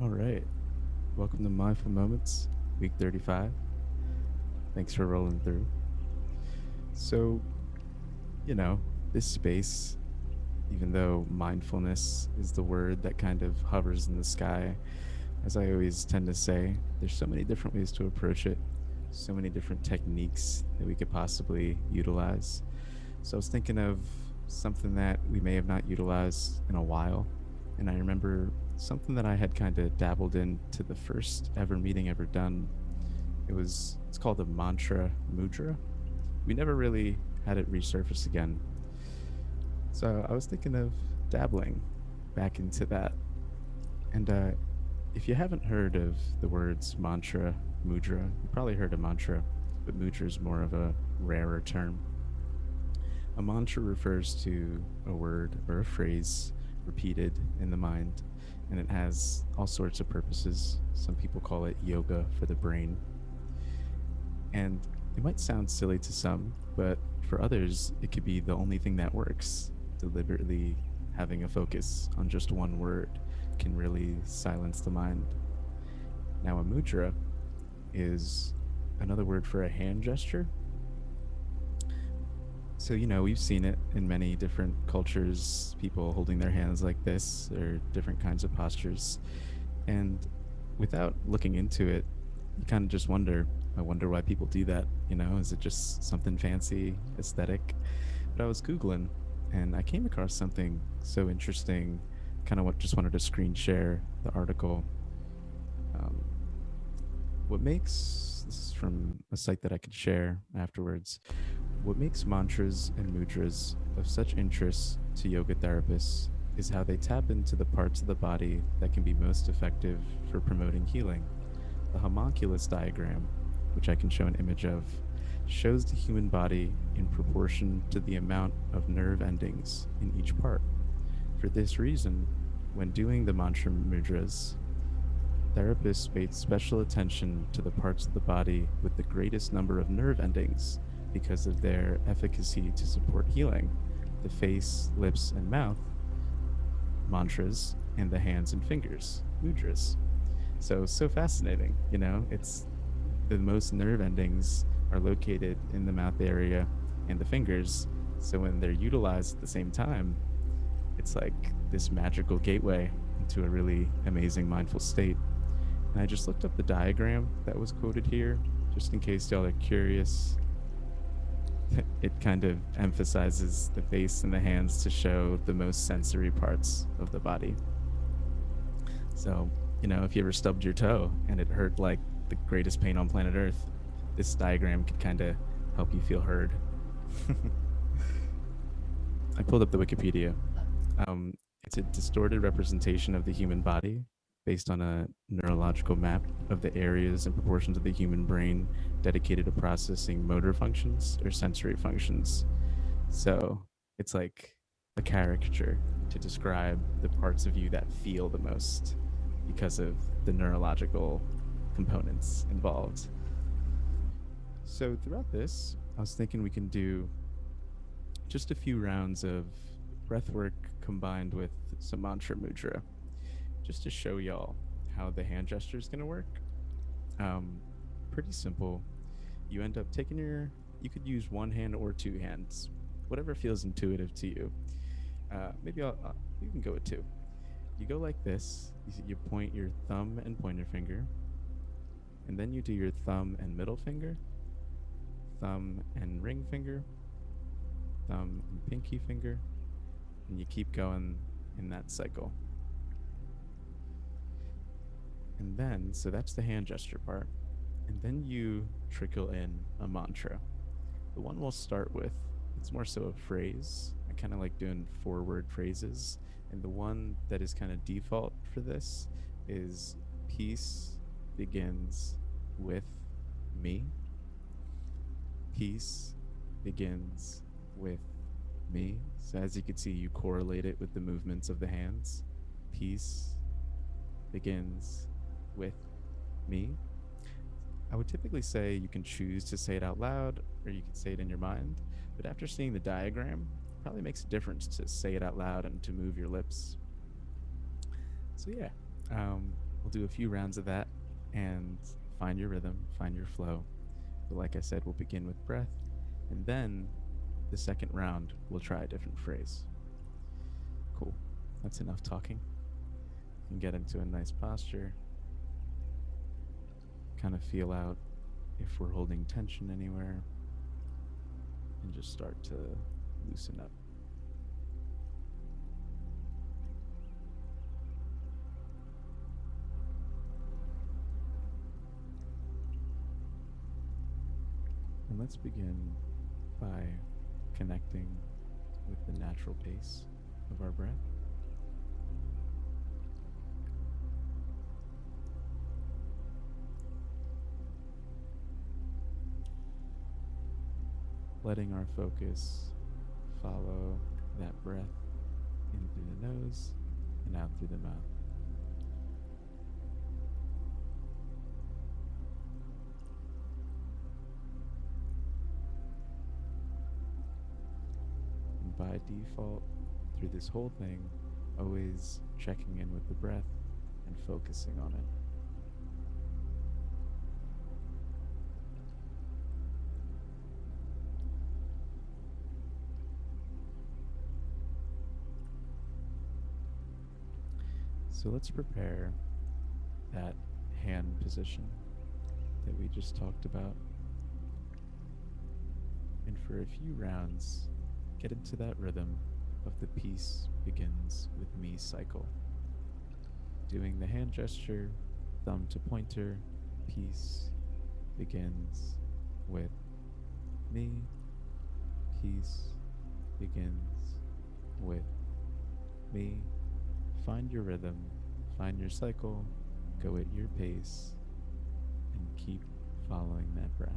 All right. Welcome to Mindful Moments, week 35. Thanks for rolling through. So, this space, even though mindfulness is the word that kind of hovers in the sky, as I always tend to say, there's so many different ways to approach it, so many different techniques that we could possibly utilize. So, I was thinking of something that we may have not utilized in a while. And I remember something that I had kind of dabbled into the first ever meeting ever done. It's called a mantra-mudra. We never really had it resurface again. So I was thinking of dabbling back into that. And if you haven't heard of the words mantra, mudra, you probably heard of mantra, but mudra is more of a rarer term. A mantra refers to a word or a phrase repeated in the mind, and it has all sorts of purposes. Some people call it yoga for the brain. And it might sound silly to some, but for others, it could be the only thing that works. Deliberately having a focus on just one word can really silence the mind. Now, a mudra is another word for a hand gesture. So, we've seen it in many different cultures, people holding their hands like this, or different kinds of postures. And without looking into it, you kind of just I wonder why people do that. Is it just something fancy, aesthetic? But I was Googling and I came across something so interesting. Kind of just wanted to screen share the article. Um, this is from a site that I could share afterwards. What makes mantras and mudras of such interest to yoga therapists is how they tap into the parts of the body that can be most effective for promoting healing. The homunculus diagram, which I can show an image of, shows the human body in proportion to the amount of nerve endings in each part. For this reason, when doing the mantra mudras, therapists paid special attention to the parts of the body with the greatest number of nerve endings because of their efficacy to support healing: the face, lips, and mouth, mantras, and the hands and fingers, mudras. So fascinating. It's the most nerve endings are located in the mouth area and the fingers. So when they're utilized at the same time, it's like this magical gateway into a really amazing mindful state. And I just looked up the diagram that was quoted here, just in case y'all are curious. It kind of emphasizes the face and the hands to show the most sensory parts of the body. So, if you ever stubbed your toe and it hurt like the greatest pain on planet Earth, this diagram could kind of help you feel heard. I pulled up the Wikipedia. It's a distorted representation of the human body based on a neurological map of the areas and proportions of the human brain dedicated to processing motor functions or sensory functions. So it's like a caricature to describe the parts of you that feel the most because of the neurological components involved. So throughout this, I was thinking we can do just a few rounds of breath work combined with some mantra mudra, just to show y'all how the hand gesture is going to work. Um, Pretty simple. You end up you could use one hand or two hands, whatever feels intuitive to you. Maybe you can go with two. You go like this. You point your thumb and pointer finger, and then you do your thumb and middle finger, thumb and ring finger, thumb and pinky finger, and you keep going in that cycle. And then, so that's the hand gesture part. And then you trickle in a mantra. The one we'll start with, it's more so a phrase. I kind of like doing 4-word phrases. And the one that is kind of default for this is peace begins with me. Peace begins with me. So as you can see, you correlate it with the movements of the hands. Peace begins with me. I would typically say you can choose to say it out loud or you can say it in your mind. But after seeing the diagram, it probably makes a difference to say it out loud and to move your lips. So yeah, We'll do a few rounds of that and find your rhythm, find your flow. But like I said, we'll begin with breath, and then the second round, we'll try a different phrase. Cool. That's enough talking. You can get into a nice posture, kind of feel out if we're holding tension anywhere, and just start to loosen up. And let's begin by connecting with the natural pace of our breath. Letting our focus follow that breath in through the nose and out through the mouth. And by default, through this whole thing, always checking in with the breath and focusing on it. So let's prepare that hand position that we just talked about. And for a few rounds, get into that rhythm of the peace begins with me cycle. Doing the hand gesture, thumb to pointer, peace begins with me, peace begins with me. Find your rhythm, find your cycle, go at your pace, and keep following that breath.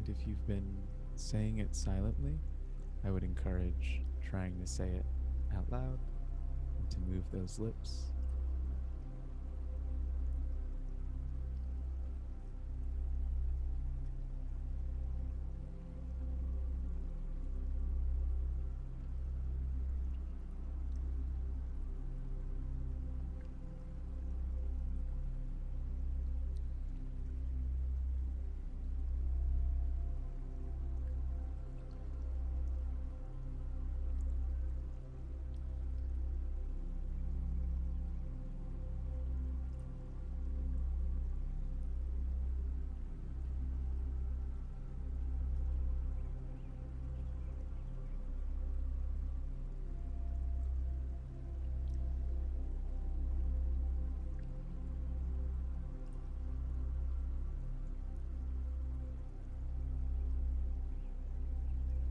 And if you've been saying it silently, I would encourage trying to say it out loud and to move those lips.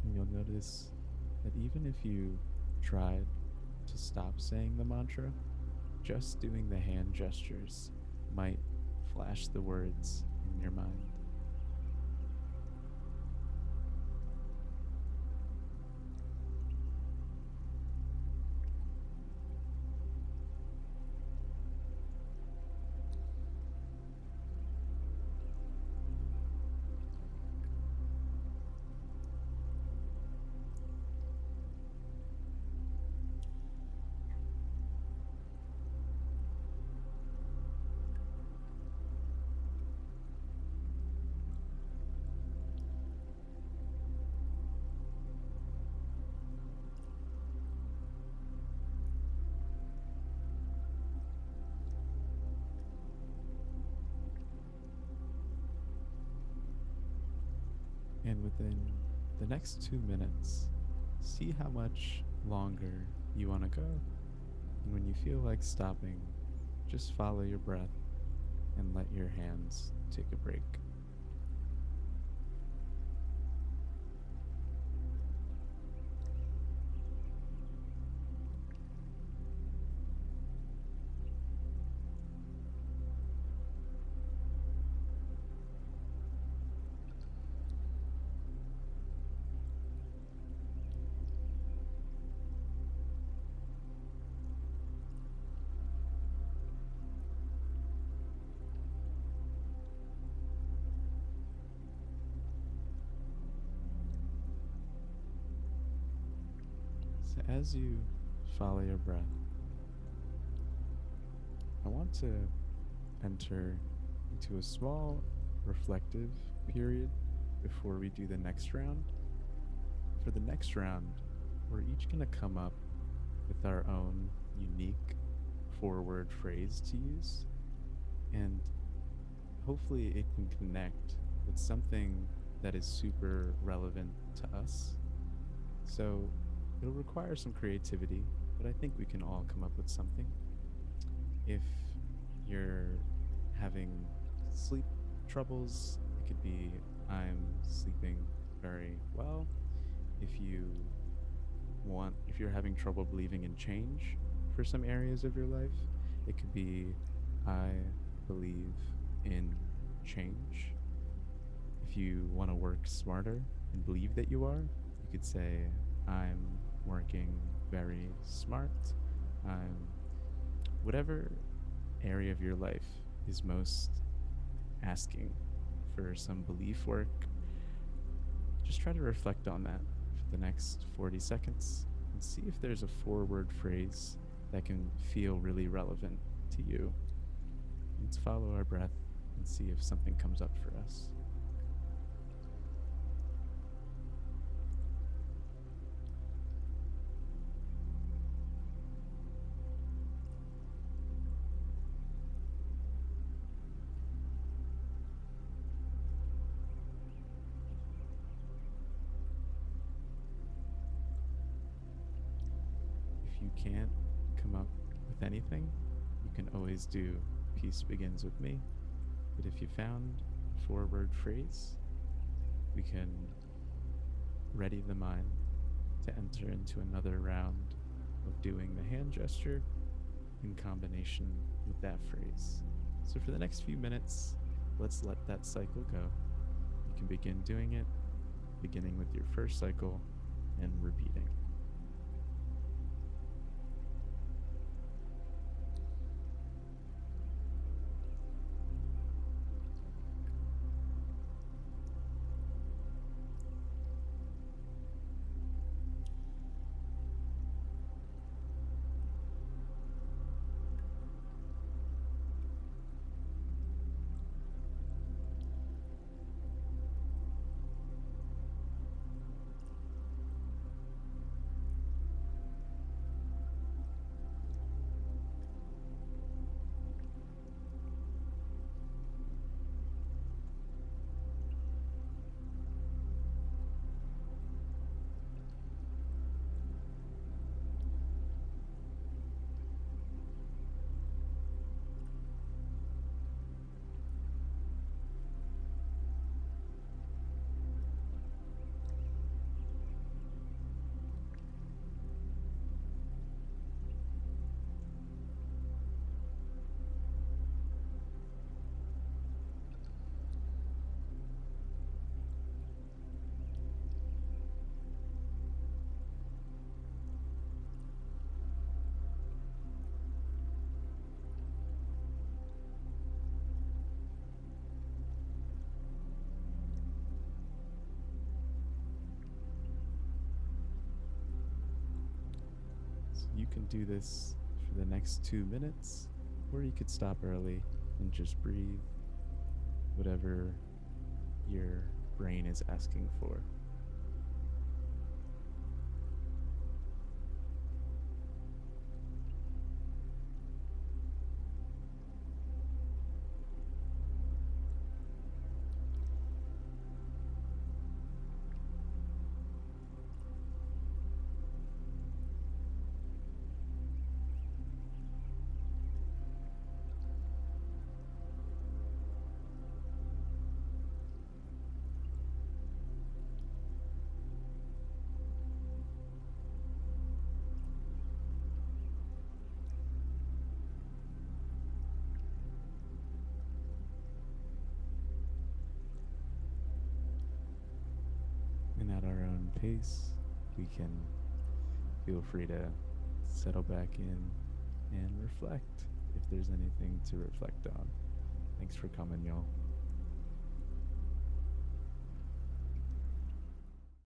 And you'll notice that even if you tried to stop saying the mantra, just doing the hand gestures might flash the words in your mind. And within the next 2 minutes, see how much longer you want to go. And when you feel like stopping, just follow your breath and let your hands take a break. So, as you follow your breath, I want to enter into a small reflective period before we do the next round. For the next round, we're each going to come up with our own unique forward phrase to use, and hopefully it can connect with something that is super relevant to us. So it'll require some creativity, but I think we can all come up with something. If you're having sleep troubles, it could be I'm sleeping very well. If you if you're having trouble believing in change for some areas of your life, it could be I believe in change. If you want to work smarter and believe that you are, you could say I'm working very smart. I'm whatever area of your life is most asking for some belief work, just try to reflect on that for the next 40 seconds and see if there's a forward phrase that can feel really relevant to you. Let's follow our breath and see if something comes up for us. If you can't come up with anything, you can always do peace begins with me. But if you found a forward phrase, we can ready the mind to enter into another round of doing the hand gesture in combination with that phrase. So for the next few minutes, let's let that cycle go. You can begin doing it, beginning with your first cycle and repeating. So you can do this for the next 2 minutes, or you could stop early and just breathe whatever your brain is asking for. pace, we can feel free to settle back in and reflect if there's anything to reflect on. Thanks for coming, y'all.